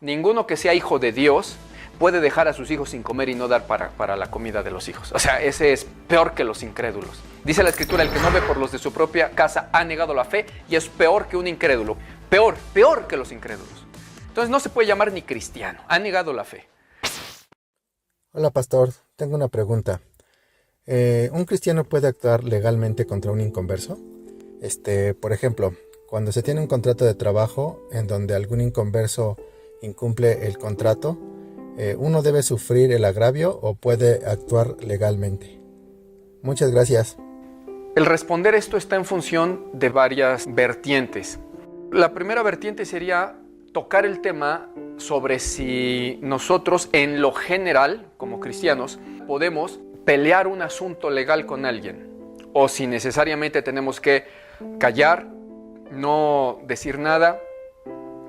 ninguno que sea hijo de Dios puede dejar a sus hijos sin comer y no dar para la comida de los hijos. O sea, ese es peor que los incrédulos. Dice la Escritura, el que no ve por los de su propia casa ha negado la fe y es peor que un incrédulo. Peor que los incrédulos. Entonces no se puede llamar ni cristiano, ha negado la fe. Hola pastor, tengo una pregunta. ¿Un cristiano puede actuar legalmente contra un inconverso? Por ejemplo, cuando se tiene un contrato de trabajo en donde algún inconverso incumple el contrato, ¿uno debe sufrir el agravio o puede actuar legalmente? Muchas gracias. El responder esto está en función de varias vertientes. La primera vertiente sería tocar el tema sobre si nosotros, en lo general, como cristianos, podemos pelear un asunto legal con alguien, o si necesariamente tenemos que callar, no decir nada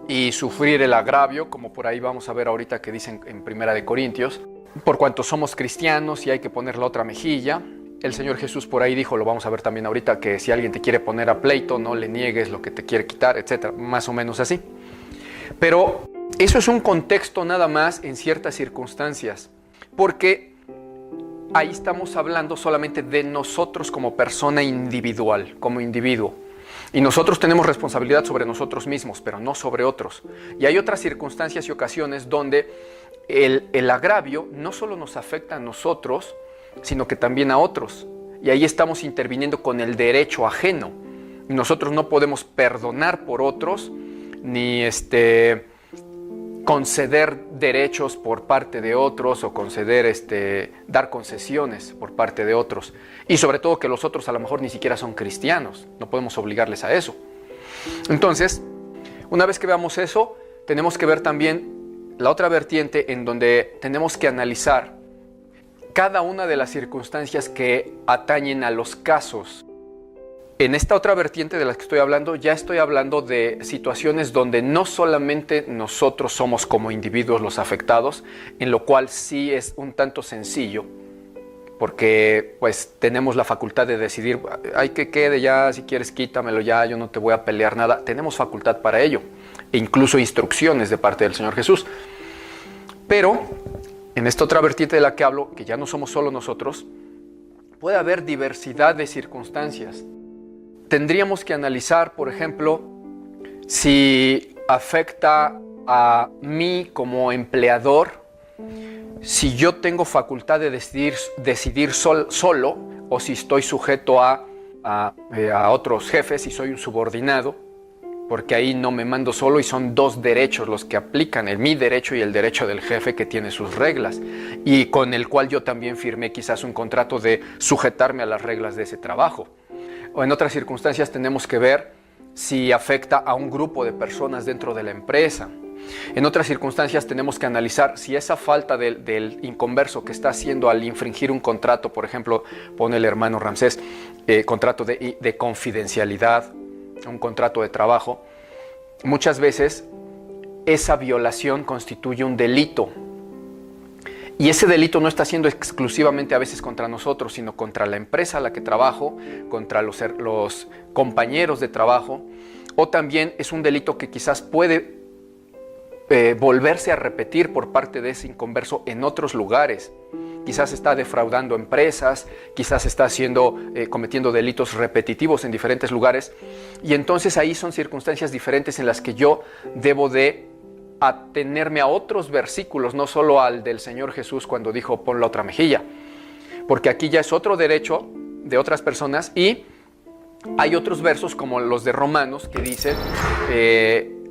y sufrir el agravio, como por ahí vamos a ver ahorita que dicen en Primera de Corintios, por cuanto somos cristianos y hay que poner la otra mejilla. El Señor Jesús por ahí dijo, lo vamos a ver también ahorita, que si alguien te quiere poner a pleito, no le niegues lo que te quiere quitar, etcétera, más o menos así. Pero eso es un contexto nada más en ciertas circunstancias, porque ahí estamos hablando solamente de nosotros como persona individual, como individuo. Y nosotros tenemos responsabilidad sobre nosotros mismos, pero no sobre otros. Y hay otras circunstancias y ocasiones donde el agravio no solo nos afecta a nosotros, sino que también a otros. Y ahí estamos interviniendo con el derecho ajeno. Y nosotros no podemos perdonar por otros, ni conceder derechos por parte de otros o dar concesiones por parte de otros. Y sobre todo que los otros a lo mejor ni siquiera son cristianos. No podemos obligarles a eso. Entonces, una vez que veamos eso, tenemos que ver también la otra vertiente en donde tenemos que analizar cada una de las circunstancias que atañen a los casos. En esta otra vertiente de la que estoy hablando, ya estoy hablando de situaciones donde no solamente nosotros somos como individuos los afectados, en lo cual sí es un tanto sencillo, porque pues tenemos la facultad de decidir, hay que quede ya, si quieres quítamelo ya, yo no te voy a pelear nada. Tenemos facultad para ello, e incluso instrucciones de parte del Señor Jesús. Pero en esta otra vertiente de la que hablo, que ya no somos solo nosotros, puede haber diversidad de circunstancias. Tendríamos que analizar, por ejemplo, si afecta a mí como empleador, si yo tengo facultad de decidir solo, o si estoy sujeto a otros jefes y soy un subordinado, porque ahí no me mando solo y son dos derechos los que aplican, mi derecho y el derecho del jefe, que tiene sus reglas y con el cual yo también firmé quizás un contrato de sujetarme a las reglas de ese trabajo. O en otras circunstancias tenemos que ver si afecta a un grupo de personas dentro de la empresa. En otras circunstancias tenemos que analizar si esa falta del inconverso que está haciendo al infringir un contrato, por ejemplo, pone el hermano Ramsés, contrato de confidencialidad, un contrato de trabajo, muchas veces esa violación constituye un delito. Y ese delito no está siendo exclusivamente a veces contra nosotros, sino contra la empresa a la que trabajo, contra los compañeros de trabajo, o también es un delito que quizás puede volverse a repetir por parte de ese inconverso en otros lugares. Quizás está defraudando empresas, quizás está cometiendo delitos repetitivos en diferentes lugares, y entonces ahí son circunstancias diferentes en las que yo debo de atenerme a otros versículos, no solo al del Señor Jesús cuando dijo pon la otra mejilla, porque aquí ya es otro derecho de otras personas, y hay otros versos como los de Romanos que dicen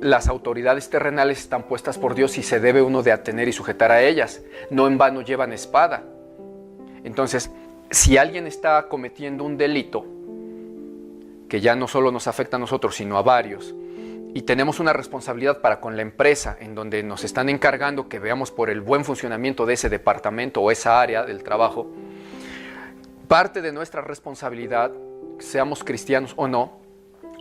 las autoridades terrenales están puestas por Dios y se debe uno de atener y sujetar a ellas, no en vano llevan espada. Entonces, si alguien está cometiendo un delito que ya no solo nos afecta a nosotros sino a varios, y tenemos una responsabilidad para con la empresa en donde nos están encargando que veamos por el buen funcionamiento de ese departamento o esa área del trabajo, parte de nuestra responsabilidad, seamos cristianos o no,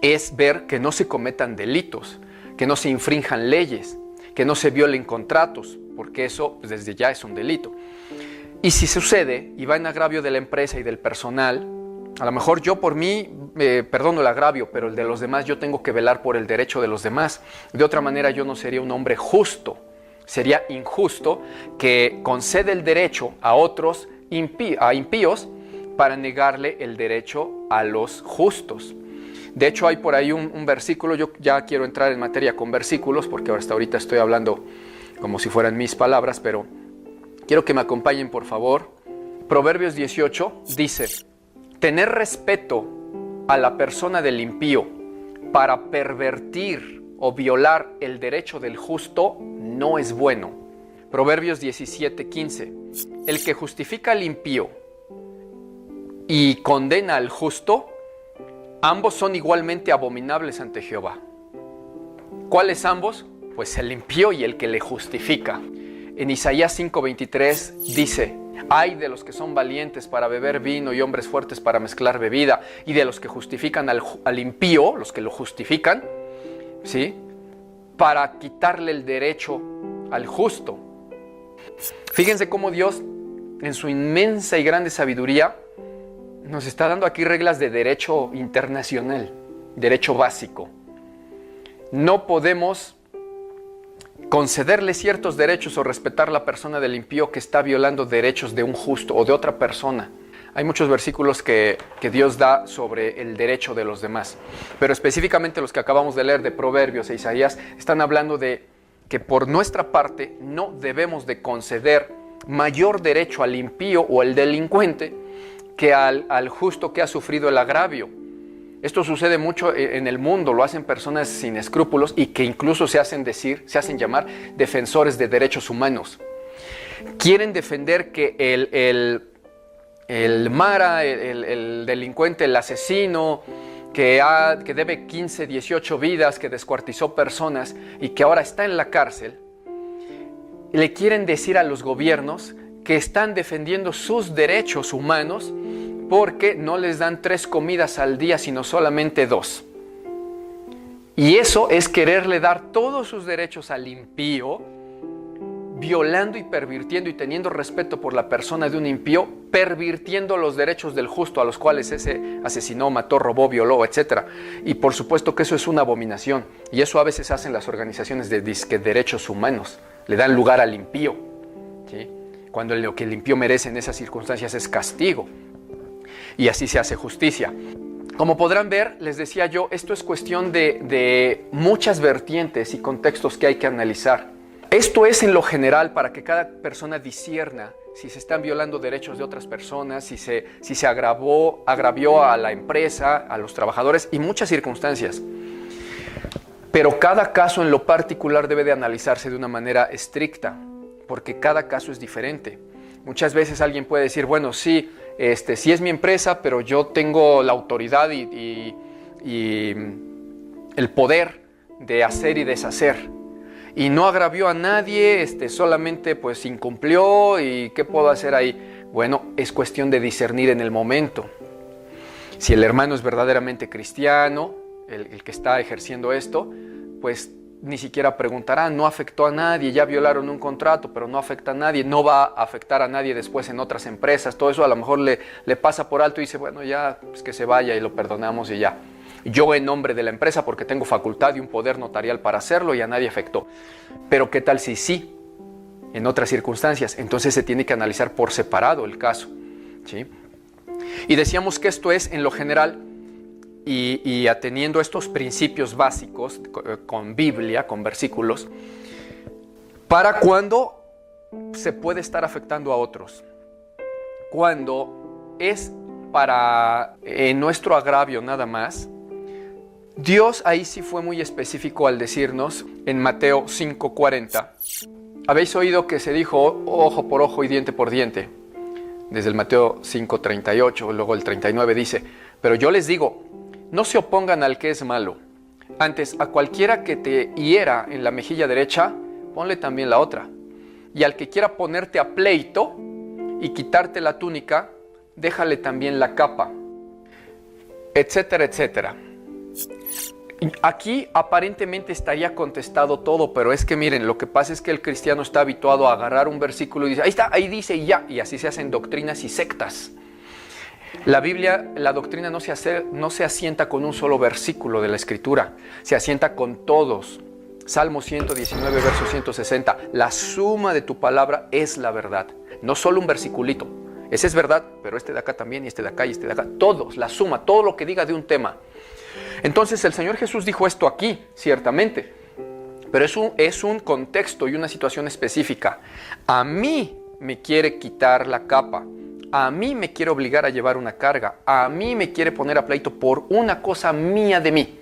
es ver que no se cometan delitos, que no se infrinjan leyes, que no se violen contratos, porque eso pues, desde ya es un delito. Y si sucede y va en agravio de la empresa y del personal, a lo mejor yo por mí perdono el agravio, pero el de los demás yo tengo que velar por el derecho de los demás. De otra manera yo no sería un hombre justo. sería injusto que concede el derecho a otros a impíos para negarle el derecho a los justos. De hecho, hay por ahí un versículo, yo ya quiero entrar en materia con versículos, porque hasta ahorita estoy hablando como si fueran mis palabras, pero quiero que me acompañen, por favor. Proverbios 18 dice: tener respeto a la persona del impío para pervertir o violar el derecho del justo no es bueno. Proverbios 17:15. El que justifica al impío y condena al justo, ambos son igualmente abominables ante Jehová. ¿Cuáles ambos? Pues el impío y el que le justifica. En Isaías 5:23 dice: ay de los que son valientes para beber vino y hombres fuertes para mezclar bebida, y de los que justifican al impío, los que lo justifican, ¿sí?, para quitarle el derecho al justo. Fíjense cómo Dios, en su inmensa y grande sabiduría, nos está dando aquí reglas de derecho internacional, derecho básico. No podemos concederle ciertos derechos o respetar la persona del impío que está violando derechos de un justo o de otra persona. Hay muchos versículos que Dios da sobre el derecho de los demás, pero específicamente los que acabamos de leer de Proverbios e Isaías están hablando de que por nuestra parte no debemos de conceder mayor derecho al impío o al delincuente que al justo que ha sufrido el agravio. Esto sucede mucho en el mundo, lo hacen personas sin escrúpulos y que incluso se hacen llamar defensores de derechos humanos. Quieren defender que el mara, el delincuente, el asesino, que debe 15, 18 vidas, que descuartizó personas y que ahora está en la cárcel, le quieren decir a los gobiernos que están defendiendo sus derechos humanos porque no les dan 3 comidas al día, sino solamente 2. Y eso es quererle dar todos sus derechos al impío, violando y pervirtiendo y teniendo respeto por la persona de un impío, pervirtiendo los derechos del justo a los cuales ese asesinó, mató, robó, violó, etc. Y por supuesto que eso es una abominación. Y eso a veces hacen las organizaciones de derechos humanos. Le dan lugar al impío, ¿sí?, cuando lo que el impío merece en esas circunstancias es castigo. Y así se hace justicia. Como podrán ver, les decía yo, esto es cuestión de muchas vertientes y contextos que hay que analizar. Esto es en lo general para que cada persona discierna si se están violando derechos de otras personas, si se agravió a la empresa, a los trabajadores y muchas circunstancias. Pero cada caso en lo particular debe de analizarse de una manera estricta, porque cada caso es diferente. Muchas veces alguien puede decir, bueno, sí es mi empresa, pero yo tengo la autoridad y el poder de hacer y deshacer. Y no agravió a nadie, solamente pues incumplió, y ¿qué puedo hacer ahí? Bueno, es cuestión de discernir en el momento. Si el hermano es verdaderamente cristiano, el que está ejerciendo esto, pues ni siquiera preguntará, no afectó a nadie, ya violaron un contrato, pero no afecta a nadie, no va a afectar a nadie después en otras empresas, todo eso a lo mejor le pasa por alto y dice, bueno, ya, pues que se vaya y lo perdonamos y ya. Yo en nombre de la empresa, porque tengo facultad y un poder notarial para hacerlo, y a nadie afectó. Pero ¿qué tal si sí? En otras circunstancias. Entonces se tiene que analizar por separado el caso, ¿sí? Y decíamos que esto es en lo general, y ateniendo estos principios básicos con Biblia, con versículos, para cuando se puede estar afectando a otros. Cuando es para nuestro agravio nada más, Dios ahí sí fue muy específico al decirnos en Mateo 5:40. Habéis oído que se dijo ojo por ojo y diente por diente. Desde el Mateo 5:38, luego el 39 dice, pero yo les digo, no se opongan al que es malo. Antes, a cualquiera que te hiera en la mejilla derecha, ponle también la otra. Y al que quiera ponerte a pleito y quitarte la túnica, déjale también la capa. Etcétera, etcétera. Aquí aparentemente estaría contestado todo, pero es que miren, lo que pasa es que el cristiano está habituado a agarrar un versículo y dice, ahí está, ahí dice y ya, y así se hacen doctrinas y sectas. La Biblia, la doctrina no se asienta con un solo versículo de la Escritura, se asienta con todos. Salmo 119, verso 160. La suma de tu palabra es la verdad. No solo un versiculito. Ese es verdad, pero este de acá también, y este de acá, y este de acá. Todos, la suma, todo lo que diga de un tema. Entonces el Señor Jesús dijo esto aquí, ciertamente. Pero es un contexto y una situación específica. A mí me quiere quitar la capa. A mí me quiere obligar a llevar una carga. A mí me quiere poner a pleito por una cosa mía de mí.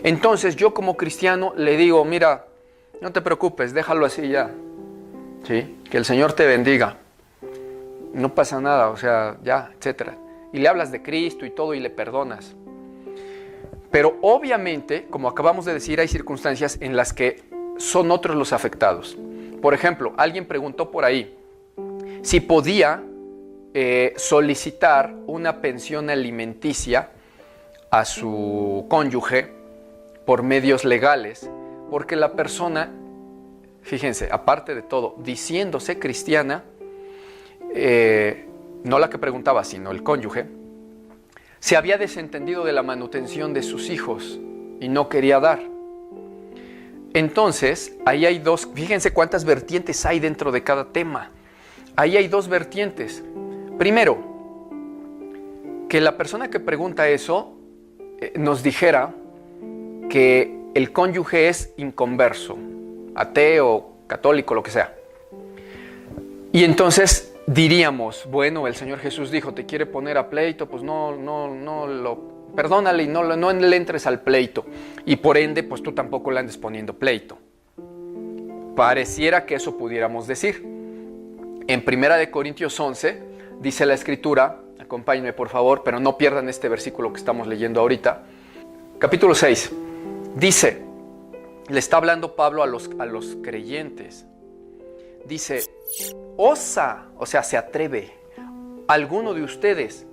Entonces yo como cristiano le digo, mira, no te preocupes, déjalo así ya. ¿Sí? Que el Señor te bendiga. No pasa nada, o sea, ya, etc. Y le hablas de Cristo y todo y le perdonas. Pero obviamente, como acabamos de decir, hay circunstancias en las que son otros los afectados. Por ejemplo, alguien preguntó por ahí si podía solicitar una pensión alimenticia a su cónyuge por medios legales, porque la persona, fíjense, aparte de todo, diciéndose cristiana, no la que preguntaba, sino el cónyuge, se había desentendido de la manutención de sus hijos y no quería dar. Entonces, ahí hay dos, fíjense cuántas vertientes hay dentro de cada tema. Ahí hay dos vertientes. Primero, que la persona que pregunta eso nos dijera que el cónyuge es inconverso, ateo, católico, lo que sea. Y entonces diríamos, bueno, el Señor Jesús dijo, te quiere poner a pleito, pues perdónale y no le entres al pleito. Y por ende, pues tú tampoco le andes poniendo pleito. Pareciera que eso pudiéramos decir. En 1 Corintios 11, dice la Escritura, acompáñenme por favor, pero no pierdan este versículo que estamos leyendo ahorita. Capítulo 6, dice, le está hablando Pablo a los creyentes. Dice, osa, o sea, se atreve, alguno de ustedes,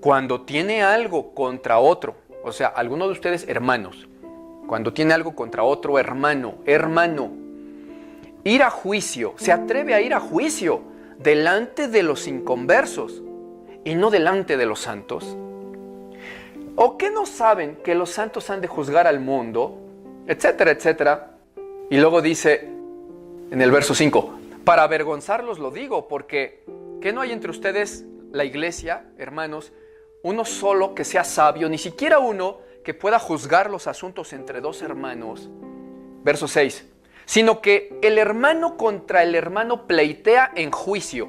cuando tiene algo contra otro, o sea, alguno de ustedes hermanos, cuando tiene algo contra otro hermano, ir a juicio, se atreve a ir a juicio delante de los inconversos y no delante de los santos. ¿O qué no saben que los santos han de juzgar al mundo? Etcétera, etcétera. Y luego dice en el verso 5, para avergonzarlos lo digo, porque ¿qué no hay entre ustedes, la iglesia, hermanos, uno solo que sea sabio, ni siquiera uno que pueda juzgar los asuntos entre dos hermanos? Verso 6, sino que el hermano contra el hermano pleitea en juicio,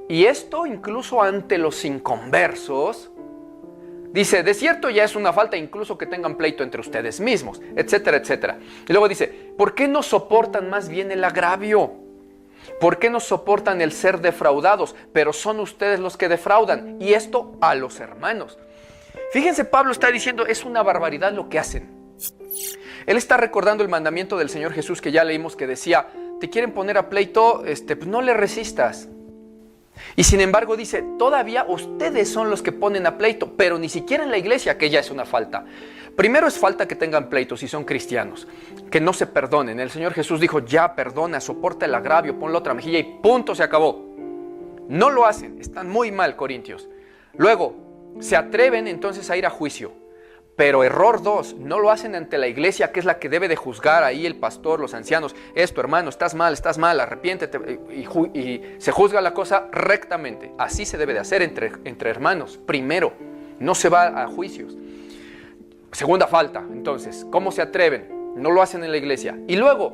y esto incluso ante los inconversos. Dice, de cierto ya es una falta incluso que tengan pleito entre ustedes mismos, etcétera, etcétera. Y luego dice, ¿por qué no soportan más bien el agravio? ¿Por qué no soportan el ser defraudados? Pero son ustedes los que defraudan, y esto a los hermanos. Fíjense, Pablo está diciendo, es una barbaridad lo que hacen. Él está recordando el mandamiento del Señor Jesús que ya leímos, que decía, te quieren poner a pleito, pues no le resistas. Y sin embargo dice, todavía ustedes son los que ponen a pleito, pero ni siquiera en la iglesia, que ya es una falta. Primero es falta que tengan pleitos si son cristianos, que no se perdonen. El Señor Jesús dijo, ya perdona, soporta el agravio, pon la otra mejilla y punto, se acabó. No lo hacen, están muy mal, corintios. Luego, se atreven entonces a ir a juicio. Pero error 2, no lo hacen ante la iglesia, que es la que debe de juzgar ahí el pastor, los ancianos. Esto, hermano, estás mal, arrepiéntete. Y se juzga la cosa rectamente. Así se debe de hacer entre hermanos. Primero, no se va a juicios. Segunda falta, entonces, ¿cómo se atreven? No lo hacen en la iglesia. Y luego,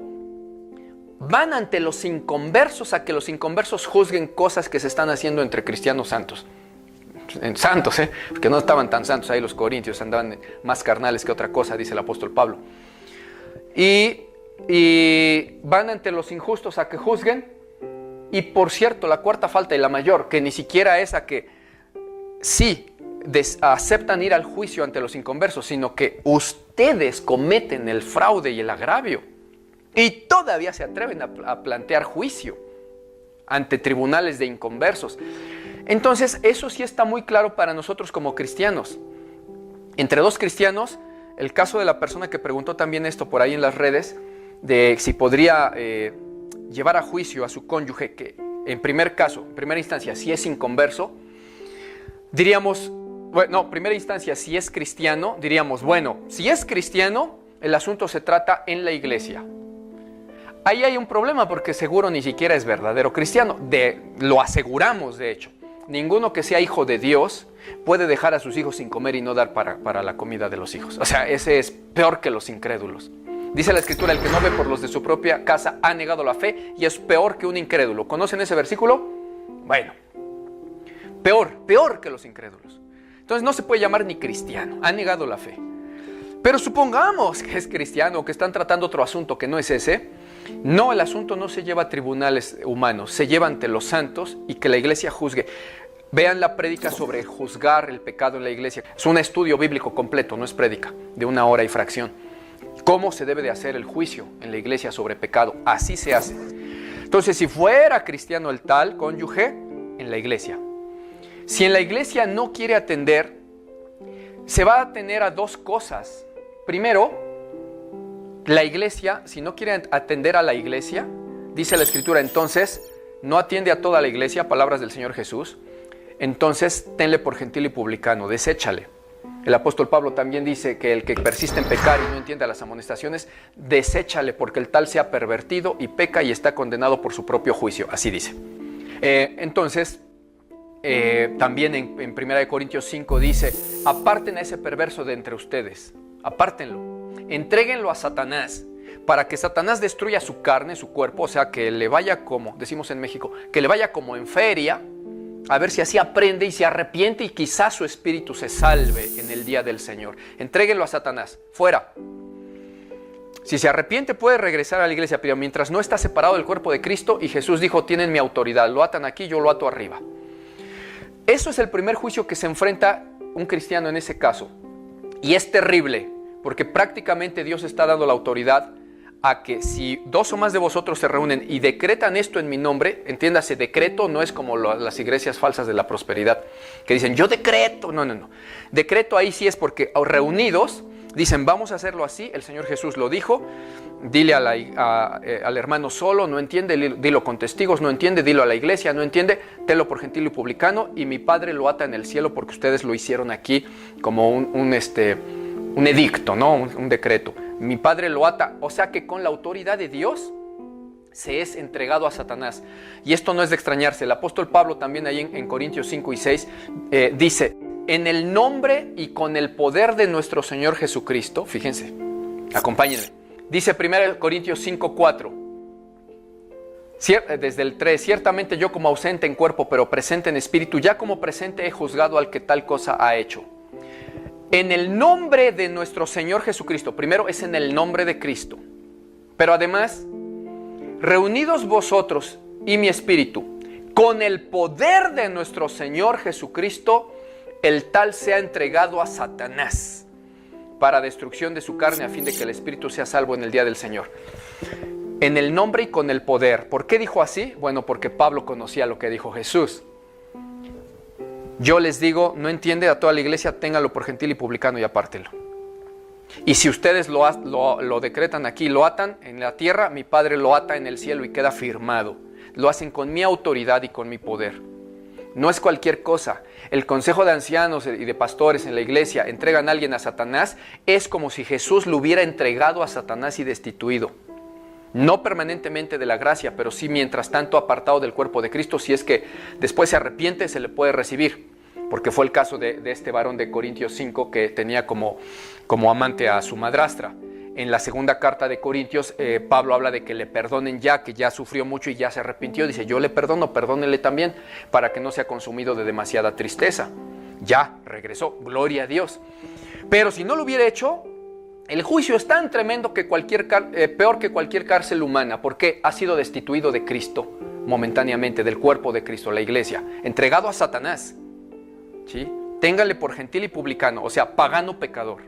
van ante los inconversos a que los inconversos juzguen cosas que se están haciendo entre cristianos santos. Santos, porque no estaban tan santos ahí los corintios, andaban más carnales que otra cosa, dice el apóstol Pablo. Y van ante los injustos a que juzguen. Y por cierto, la cuarta falta y la mayor, que ni siquiera es a que sí aceptan ir al juicio ante los inconversos, sino que ustedes cometen el fraude y el agravio y todavía se atreven a plantear juicio ante tribunales de inconversos. Entonces, eso sí está muy claro para nosotros como cristianos. Entre dos cristianos, el caso de la persona que preguntó también esto por ahí en las redes, de si podría llevar a juicio a su cónyuge, que en primera instancia, si es inconverso, diríamos, bueno, primera instancia, si es cristiano, diríamos, bueno, si es cristiano, el asunto se trata en la iglesia. Ahí hay un problema porque seguro ni siquiera es verdadero cristiano. Lo aseguramos, de hecho. Ninguno que sea hijo de Dios puede dejar a sus hijos sin comer y no dar para la comida de los hijos. O sea, ese es peor que los incrédulos. Dice la Escritura, el que no ve por los de su propia casa ha negado la fe y es peor que un incrédulo. ¿Conocen ese versículo? Bueno, peor que los incrédulos. Entonces no se puede llamar ni cristiano, ha negado la fe. Pero supongamos que es cristiano, que están tratando otro asunto que no es ese. No, el asunto no se lleva a tribunales humanos, se lleva ante los santos y que la iglesia juzgue. Vean la prédica sobre juzgar el pecado en la iglesia. Es un estudio bíblico completo, no es prédica, de 1 hora y fracción. ¿Cómo se debe de hacer el juicio en la iglesia sobre pecado? Así se hace. Entonces, si fuera cristiano el tal cónyuge, en la iglesia. Si en la iglesia no quiere atender, se va a atener a dos cosas. Primero, la iglesia, si no quiere atender a la iglesia, dice la Escritura, entonces no atiende a toda la iglesia, palabras del Señor Jesús, entonces tenle por gentil y publicano, deséchale. El apóstol Pablo también dice que el que persiste en pecar y no entiende las amonestaciones, deséchale porque el tal se ha pervertido y peca y está condenado por su propio juicio, así dice. También en 1 Corintios 5 dice, aparten a ese perverso de entre ustedes, apártenlo, entréguenlo a Satanás, para que Satanás destruya su carne, su cuerpo, o sea, que le vaya como, decimos en México, que le vaya como en feria, a ver si así aprende y se arrepiente y quizás su espíritu se salve en el día del Señor. Entréguenlo a Satanás, fuera. Si se arrepiente puede regresar a la iglesia, pero mientras no está separado del cuerpo de Cristo, y Jesús dijo, tienen mi autoridad, lo atan aquí, yo lo ato arriba. Eso es el primer juicio que se enfrenta un cristiano en ese caso. Y es terrible, porque prácticamente Dios está dando la autoridad a que si dos o más de vosotros se reúnen y decretan esto en mi nombre, entiéndase, decreto no es como las iglesias falsas de la prosperidad, que dicen, yo decreto, no. Decreto ahí sí es porque reunidos dicen, vamos a hacerlo así, el Señor Jesús lo dijo, dile al hermano solo, no entiende, dilo con testigos, no entiende, dilo a la iglesia, no entiende, tenlo por gentil y publicano, y mi Padre lo ata en el cielo porque ustedes lo hicieron aquí como un edicto, ¿no? Un decreto. Mi Padre lo ata, o sea que con la autoridad de Dios se es entregado a Satanás. Y esto no es de extrañarse. El apóstol Pablo también ahí en Corintios 5 y 6 dice, en el nombre y con el poder de nuestro Señor Jesucristo, fíjense, acompáñenme, dice 1 Corintios 5, 4, desde el 3, ciertamente yo como ausente en cuerpo, pero presente en espíritu, ya como presente he juzgado al que tal cosa ha hecho. En el nombre de nuestro Señor Jesucristo, primero es en el nombre de Cristo, pero además, reunidos vosotros y mi espíritu, con el poder de nuestro Señor Jesucristo, el tal sea entregado a Satanás para destrucción de su carne a fin de que el espíritu sea salvo en el día del Señor. En el nombre y con el poder. ¿Por qué dijo así? Bueno, porque Pablo conocía lo que dijo Jesús. Yo les digo, no entiende a toda la iglesia, téngalo por gentil y publicano y apártelo. Y si ustedes lo decretan aquí, lo atan en la tierra, mi Padre lo ata en el cielo y queda firmado. Lo hacen con mi autoridad y con mi poder. No es cualquier cosa. El consejo de ancianos y de pastores en la iglesia entregan a alguien a Satanás, es como si Jesús lo hubiera entregado a Satanás y destituido. No permanentemente de la gracia, pero sí mientras tanto apartado del cuerpo de Cristo. Si es que después se arrepiente, se le puede recibir. Porque fue el caso de este varón de Corintios 5 que tenía como amante a su madrastra. En la segunda carta de Corintios, Pablo habla de que le perdonen ya, que ya sufrió mucho y ya se arrepintió. Dice, yo le perdono, perdónenle también, para que no sea consumido de demasiada tristeza. Ya regresó, gloria a Dios. Pero si no lo hubiera hecho, el juicio es tan tremendo que peor que cualquier cárcel humana, porque ha sido destituido de Cristo momentáneamente, del cuerpo de Cristo, la iglesia, entregado a Satanás. ¿Sí? Téngale por gentil y publicano, o sea, pagano pecador.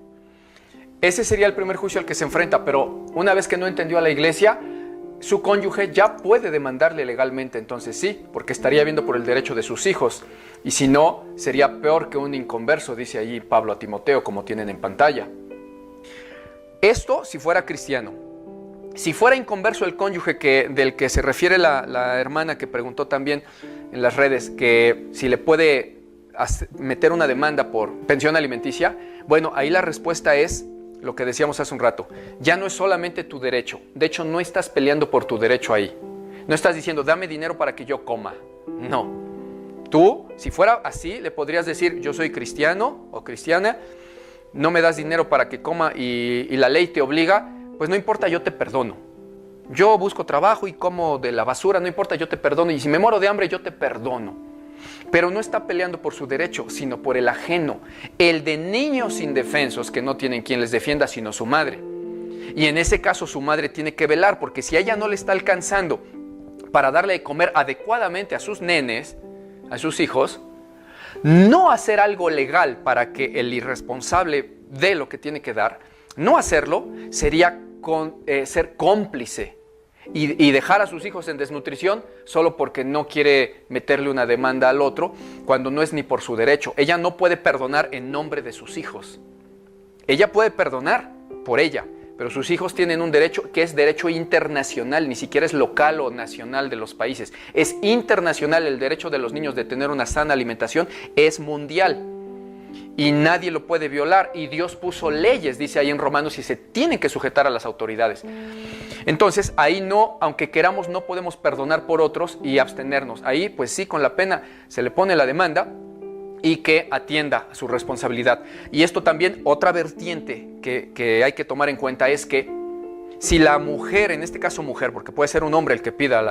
Ese sería el primer juicio al que se enfrenta, pero una vez que no entendió a la iglesia, su cónyuge ya puede demandarle legalmente, entonces sí, porque estaría viendo por el derecho de sus hijos, y si no, sería peor que un inconverso, dice allí Pablo a Timoteo, como tienen en pantalla. Esto si fuera cristiano. Si fuera inconverso el cónyuge del que se refiere la hermana que preguntó también en las redes, que si le puede meter una demanda por pensión alimenticia, bueno, ahí la respuesta es lo que decíamos hace un rato, ya no es solamente tu derecho. De hecho, no estás peleando por tu derecho ahí. No estás diciendo, dame dinero para que yo coma. No. Tú, si fuera así, le podrías decir, yo soy cristiano o cristiana, no me das dinero para que coma y la ley te obliga, pues no importa, yo te perdono. Yo busco trabajo y como de la basura, no importa, yo te perdono. Y si me muero de hambre, yo te perdono. Pero no está peleando por su derecho, sino por el ajeno, el de niños indefensos que no tienen quien les defienda sino su madre. Y en ese caso su madre tiene que velar, porque si a ella no le está alcanzando para darle de comer adecuadamente a sus nenes, a sus hijos, no hacer algo legal para que el irresponsable dé lo que tiene que dar, no hacerlo sería ser cómplice y dejar a sus hijos en desnutrición solo porque no quiere meterle una demanda al otro, cuando no es ni por su derecho. Ella no puede perdonar en nombre de sus hijos. Ella puede perdonar por ella, pero sus hijos tienen un derecho que es derecho internacional, ni siquiera es local o nacional de los países. Es internacional. El derecho de los niños de tener una sana alimentación es mundial. Y nadie lo puede violar. Y Dios puso leyes, dice ahí en Romanos, y se tienen que sujetar a las autoridades. Entonces, ahí no, aunque queramos, no podemos perdonar por otros y abstenernos. Ahí, pues sí, con la pena se le pone la demanda y que atienda su responsabilidad. Y esto también, otra vertiente que hay que tomar en cuenta es que si la mujer, en este caso mujer, porque puede ser un hombre el que pida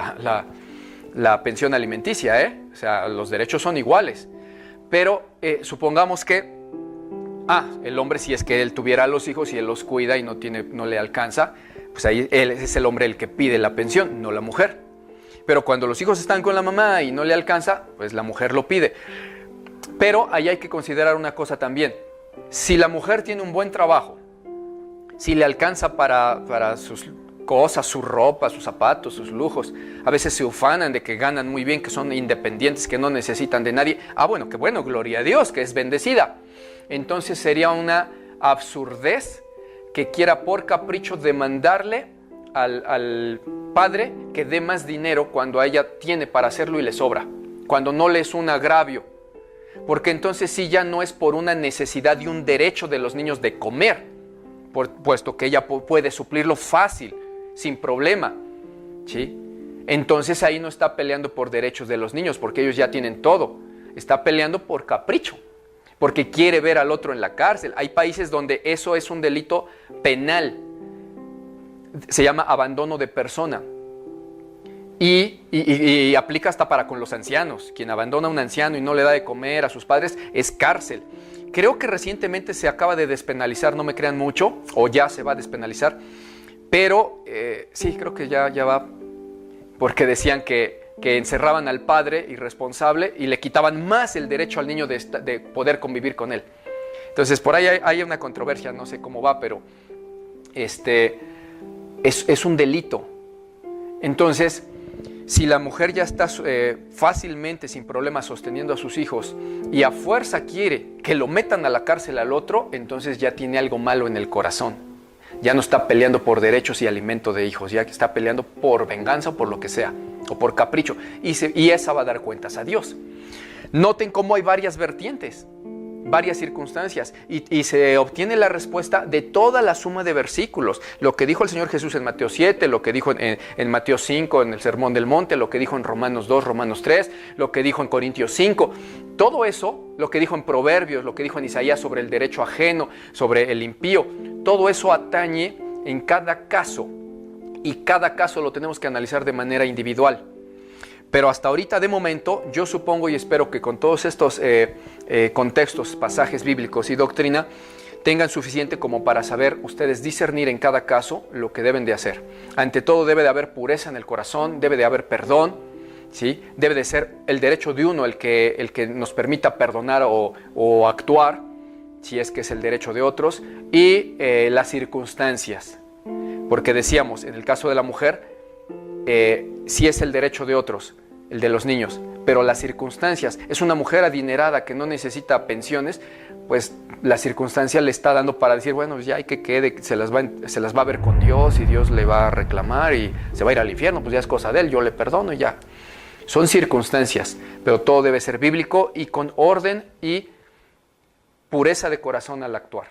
la pensión alimenticia, o sea, los derechos son iguales. Pero supongamos que el hombre, si es que él tuviera los hijos y él los cuida y no le alcanza, pues ahí él es el hombre el que pide la pensión, no la mujer. Pero cuando los hijos están con la mamá y no le alcanza, pues la mujer lo pide. Pero ahí hay que considerar una cosa también. Si la mujer tiene un buen trabajo, si le alcanza para sus cosas, su ropa, sus zapatos, sus lujos, a veces se ufanan de que ganan muy bien, que son independientes, que no necesitan de nadie. Bueno, qué bueno, gloria a Dios, que es bendecida. Entonces sería una absurdez que quiera por capricho demandarle al padre que dé más dinero cuando a ella tiene para hacerlo y le sobra, cuando no le es un agravio. Porque entonces sí ya no es por una necesidad y un derecho de los niños de comer, puesto que ella puede suplirlo fácil, sin problema, ¿sí? Entonces ahí no está peleando por derechos de los niños, porque ellos ya tienen todo. Está peleando por capricho, porque quiere ver al otro en la cárcel. Hay países donde eso es un delito penal. Se llama abandono de persona. Y aplica hasta para con los ancianos. Quien abandona a un anciano y no le da de comer a sus padres es cárcel. Creo que recientemente se acaba de despenalizar, no me crean mucho, o ya se va a despenalizar. Pero sí, creo que ya va, porque decían que encerraban al padre irresponsable y le quitaban más el derecho al niño de poder convivir con él. Entonces, por ahí hay una controversia, no sé cómo va, pero es un delito. Entonces, si la mujer ya está fácilmente, sin problemas, sosteniendo a sus hijos y a fuerza quiere que lo metan a la cárcel al otro, entonces ya tiene algo malo en el corazón. Ya no está peleando por derechos y alimento de hijos, ya está peleando por venganza o por lo que sea, o por capricho. Y esa va a dar cuentas a Dios. Noten cómo hay varias vertientes, varias circunstancias, y se obtiene la respuesta de toda la suma de versículos. Lo que dijo el Señor Jesús en Mateo 7, lo que dijo en Mateo 5, en el Sermón del Monte, lo que dijo en Romanos 2, Romanos 3, lo que dijo en Corintios 5. Todo eso, lo que dijo en Proverbios, lo que dijo en Isaías sobre el derecho ajeno, sobre el impío, todo eso atañe en cada caso, y cada caso lo tenemos que analizar de manera individual. Pero hasta ahorita, de momento, yo supongo y espero que con todos estos contextos, pasajes bíblicos y doctrina, tengan suficiente como para saber ustedes discernir en cada caso lo que deben de hacer. Ante todo, debe de haber pureza en el corazón, debe de haber perdón, ¿sí? Debe de ser el derecho de uno el que nos permita perdonar o actuar, si es que es el derecho de otros, y las circunstancias. Porque decíamos, en el caso de la mujer, sí es el derecho de otros, el de los niños, pero las circunstancias, es una mujer adinerada que no necesita pensiones, pues la circunstancia le está dando para decir, bueno, ya hay que quede, se las va a ver con Dios y Dios le va a reclamar y se va a ir al infierno, pues ya es cosa de él, yo le perdono y ya. Son circunstancias, pero todo debe ser bíblico y con orden y pureza de corazón al actuar.